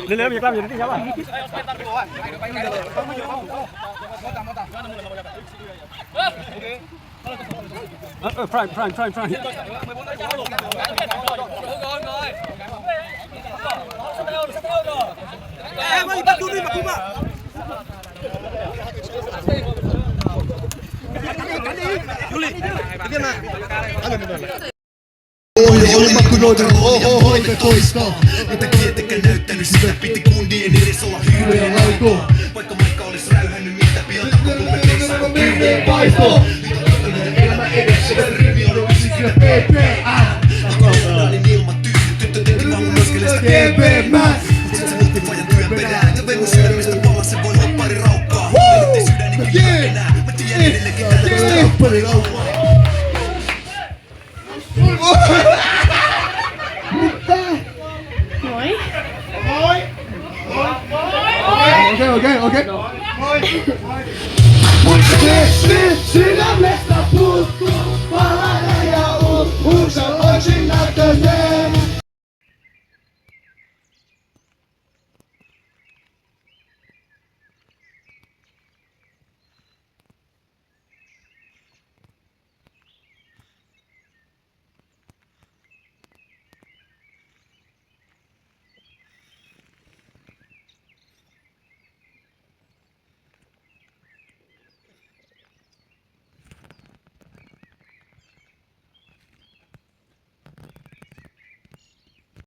Lele việc làm gì đi siapa? Prime. Mày bắt đi mà không à? Juli, dia mah. Olemme kun noita hohohoita toista. Mutta tietenkään näyttänyt sitä piti kundien edes olla hirveä lauko. Vaikka Maikka olis räyhännyt mitä piiltä koko peteissä on hirveä vaihto. Nyt on toinen elämä edessä ja rivi on yksi kyllä PPA. Niin ilman tyydy, tyttö teki vaan mun askeleesta GPMS. Mut sit sä muutti vajan työn perään ja vemu sydämestä palas se voi loppari raukkaa. Ettei sydäni kyllä enää. Mä tiedän edelleenkin tästä loppari raukkaa. Okei. Sydämestä puuttuu.